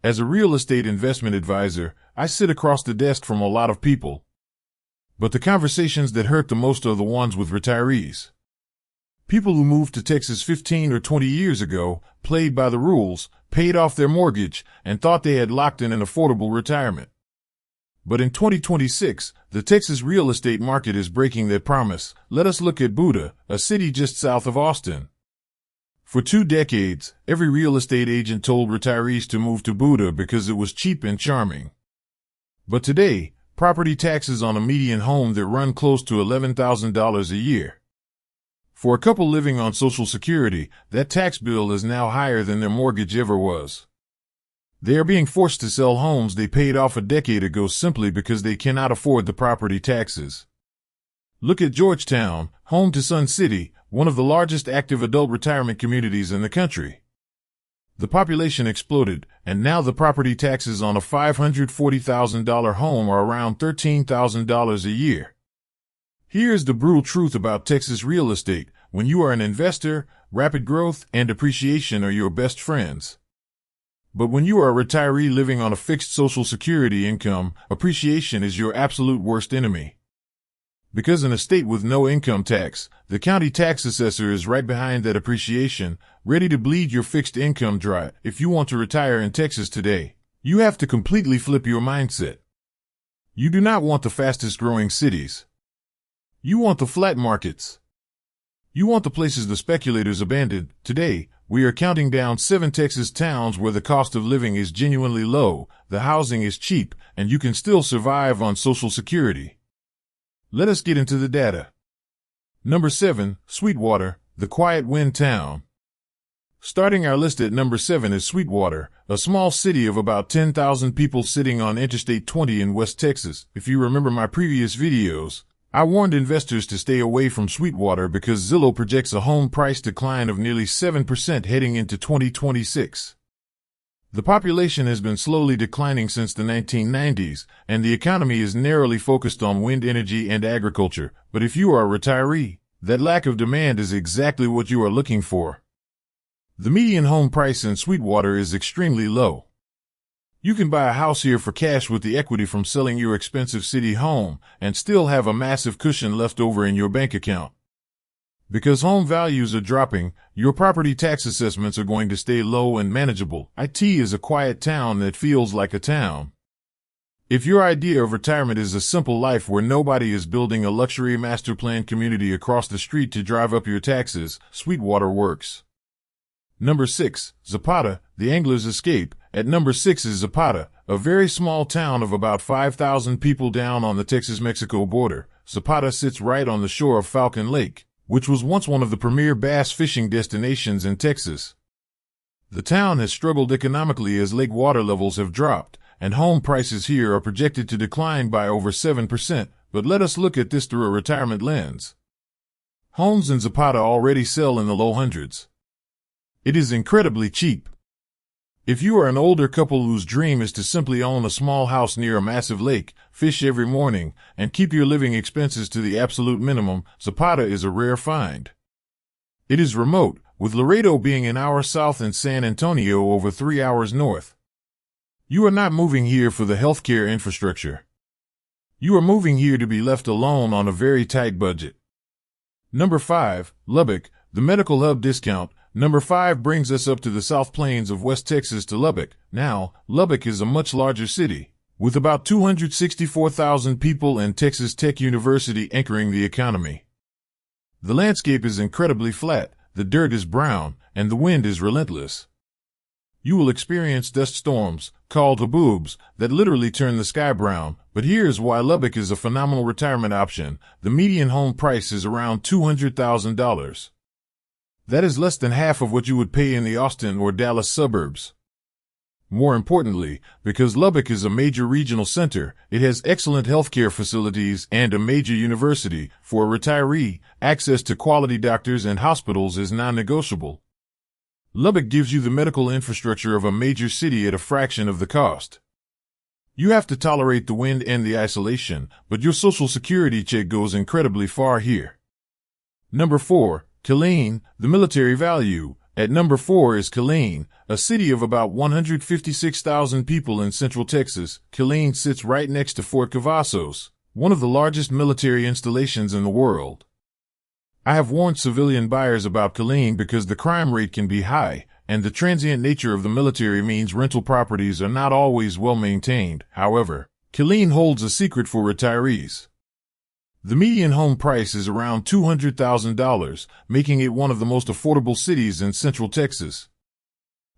As a real estate investment advisor, I sit across the desk from a lot of people. But the conversations that hurt the most are the ones with retirees. People who moved to Texas 15 or 20 years ago, played by the rules, paid off their mortgage, and thought they had locked in an affordable retirement. But in 2026, the Texas real estate market is breaking that promise. Let us look at Buda, a city just south of Austin. For 2 decades, every real estate agent told retirees to move to Buda because it was cheap and charming. But today, property taxes on a median home that run close to $11,000 a year. For a couple living on Social Security, that tax bill is now higher than their mortgage ever was. They are being forced to sell homes they paid off a decade ago simply because they cannot afford the property taxes. Look at Georgetown, home to Sun City, one of the largest active adult retirement communities in the country. The population exploded, and now the property taxes on a $540,000 home are around $13,000 a year. Here's the brutal truth about Texas real estate. When you are an investor, rapid growth and appreciation are your best friends. But when you are a retiree living on a fixed Social Security income, appreciation is your absolute worst enemy. Because in a state with no income tax, the county tax assessor is right behind that appreciation, ready to bleed your fixed income dry. If you want to retire in Texas today, you have to completely flip your mindset. You do not want the fastest growing cities. You want the flat markets. You want the places the speculators abandoned. Today, we are counting down 7 Texas towns where the cost of living is genuinely low, the housing is cheap, and you can still survive on Social Security. Let us get into the data. Number 7, Sweetwater, the quiet wind town. Starting our list at number 7 is Sweetwater, a small city of about 10,000 people sitting on Interstate 20 in West Texas. If you remember my previous videos, I warned investors to stay away from Sweetwater because Zillow projects a home price decline of nearly 7% heading into 2026. The population has been slowly declining since the 1990s, and the economy is narrowly focused on wind energy and agriculture. But if you are a retiree, that lack of demand is exactly what you are looking for. The median home price in Sweetwater is extremely low. You can buy a house here for cash with the equity from selling your expensive city home and still have a massive cushion left over in your bank account. Because home values are dropping, your property tax assessments are going to stay low and manageable. IT is a quiet town that feels like a town. If your idea of retirement is a simple life where nobody is building a luxury master plan community across the street to drive up your taxes, Sweetwater works. Number 6, Zapata, the Angler's Escape. At number 6 is Zapata, a very small town of about 5,000 people down on the Texas-Mexico border. Zapata sits right on the shore of Falcon Lake, which was once one of the premier bass fishing destinations in Texas. The town has struggled economically as lake water levels have dropped, and home prices here are projected to decline by over 7%. But let us look at this through a retirement lens. Homes in Zapata already sell in the low hundreds. It is incredibly cheap. If you are an older couple whose dream is to simply own a small house near a massive lake, fish every morning, and keep your living expenses to the absolute minimum, Zapata is a rare find. It is remote, with Laredo being an hour south and San Antonio over 3 hours north. You are not moving here for the healthcare infrastructure. You are moving here to be left alone on a very tight budget. Number 5, Lubbock, the medical hub discount. Number 5 brings us up to the South Plains of West Texas to Lubbock. Now, Lubbock is a much larger city, with about 264,000 people and Texas Tech University anchoring the economy. The landscape is incredibly flat, the dirt is brown, and the wind is relentless. You will experience dust storms, called haboobs, that literally turn the sky brown. But here's why Lubbock is a phenomenal retirement option. The median home price is around $200,000. That is less than half of what you would pay in the Austin or Dallas suburbs. More importantly, because Lubbock is a major regional center, it has excellent healthcare facilities and a major university. For a retiree, access to quality doctors and hospitals is non-negotiable. Lubbock gives you the medical infrastructure of a major city at a fraction of the cost. You have to tolerate the wind and the isolation, but your Social Security check goes incredibly far here. Number 4, Killeen, the military value. At number 4 is Killeen, a city of about 156,000 people in central Texas. Killeen sits right next to Fort Cavazos, one of the largest military installations in the world. I have warned civilian buyers about Killeen because the crime rate can be high, and the transient nature of the military means rental properties are not always well maintained. However, Killeen holds a secret for retirees. The median home price is around $200,000, making it one of the most affordable cities in central Texas.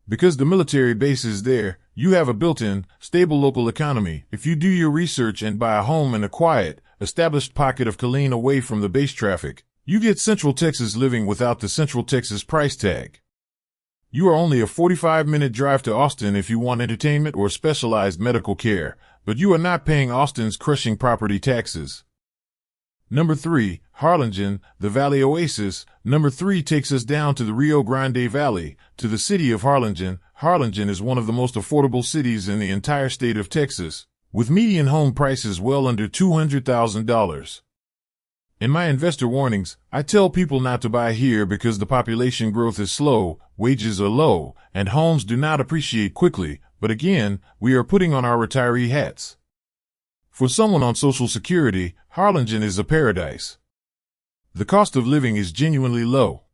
Because the military base is there, you have a built-in, stable local economy. If you do your research and buy a home in a quiet, established pocket of Killeen away from the base traffic, you get Central Texas living without the Central Texas price tag. You are only a 45-minute drive to Austin if you want entertainment or specialized medical care, but you are not paying Austin's crushing property taxes. Number 3, Harlingen, the Valley Oasis. Number 3 takes us down to the Rio Grande Valley, to the city of Harlingen. Harlingen is one of the most affordable cities in the entire state of Texas, with median home prices well under $200,000. In my investor warnings, I tell people not to buy here because the population growth is slow, wages are low, and homes do not appreciate quickly, but again, we are putting on our retiree hats. For someone on Social Security, Harlingen is a paradise. The cost of living is genuinely low.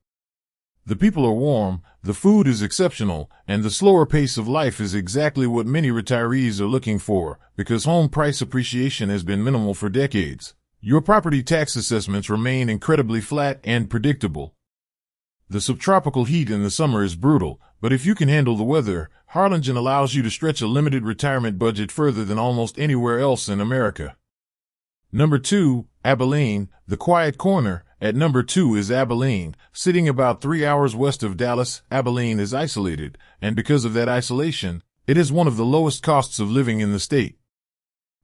The people are warm, the food is exceptional, and the slower pace of life is exactly what many retirees are looking for, because home price appreciation has been minimal for decades. Your property tax assessments remain incredibly flat and predictable. The subtropical heat in the summer is brutal, but if you can handle the weather, Harlingen allows you to stretch a limited retirement budget further than almost anywhere else in America. Number 2, Abilene, the quiet corner. At number 2 is Abilene, sitting about 3 hours west of Dallas. Abilene is isolated, and because of that isolation, it is one of the lowest costs of living in the state.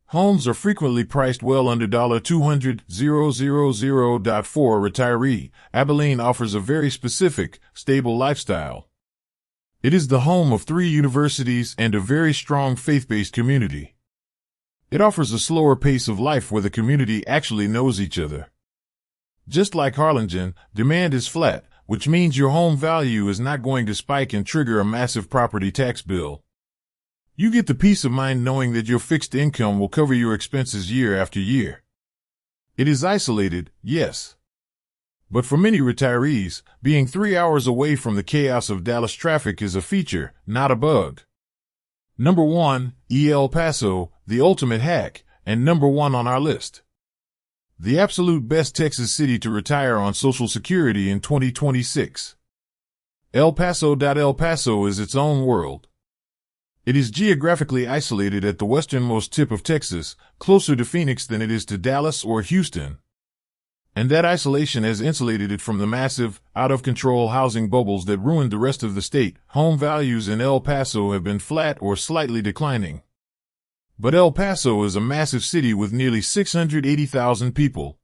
Homes are frequently priced well under $200,000 for a retiree. Abilene offers a very specific, stable lifestyle. It is the home of 3 universities and a very strong faith-based community. It offers a slower pace of life where the community actually knows each other. Just like Harlingen, demand is flat, which means your home value is not going to spike and trigger a massive property tax bill. You get the peace of mind knowing that your fixed income will cover your expenses year after year. It is isolated, yes. But for many retirees, being 3 hours away from the chaos of Dallas traffic is a feature, not a bug. Number 1, El Paso, the ultimate hack, and number 1 on our list. The absolute best Texas city to retire on Social Security in 2026. El Paso. El Paso is its own world. It is geographically isolated at the westernmost tip of Texas, closer to Phoenix than it is to Dallas or Houston. And that isolation has insulated it from the massive, out-of-control housing bubbles that ruined the rest of the state. Home values in El Paso have been flat or slightly declining. But El Paso is a massive city with nearly 680,000 people.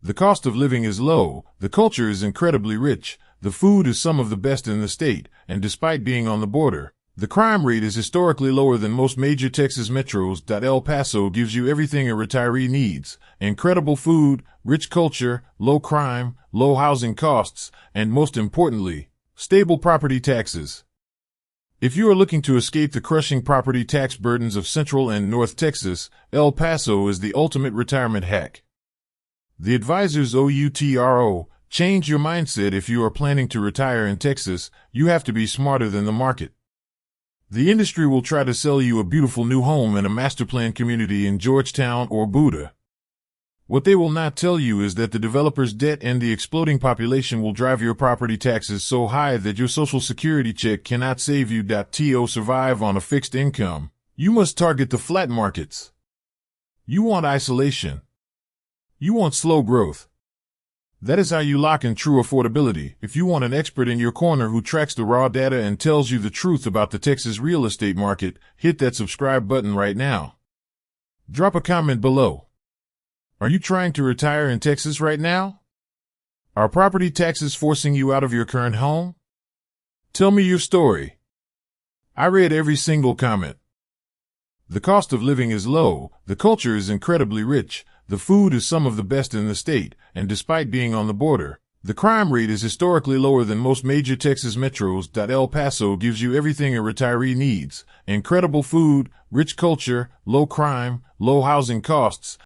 The cost of living is low, the culture is incredibly rich, the food is some of the best in the state, and despite being on the border, the crime rate is historically lower than most major Texas metros. El Paso gives you everything a retiree needs: incredible food, rich culture, low crime, low housing costs, and most importantly, stable property taxes. If you are looking to escape the crushing property tax burdens of Central and North Texas, El Paso is the ultimate retirement hack. The advisors OUTRO, change your mindset. If you are planning to retire in Texas, you have to be smarter than the market. The industry will try to sell you a beautiful new home in a master plan community in Georgetown or Buda. What they will not tell you is that the developer's debt and the exploding population will drive your property taxes so high that your Social Security check cannot save you. To survive on a fixed income, you must target the flat markets. You want isolation. You want slow growth. That is how you lock in true affordability. If you want an expert in your corner who tracks the raw data and tells you the truth about the Texas real estate market, hit that subscribe button right now. Drop a comment below. Are you trying to retire in Texas right now? Are property taxes forcing you out of your current home? Tell me your story. I read every single comment. The cost of living is low, the culture is incredibly rich, the food is some of the best in the state, and despite being on the border, The crime rate is historically lower than most major Texas metros. El Paso gives you everything a retiree needs: incredible food, rich culture, low crime, low housing costs,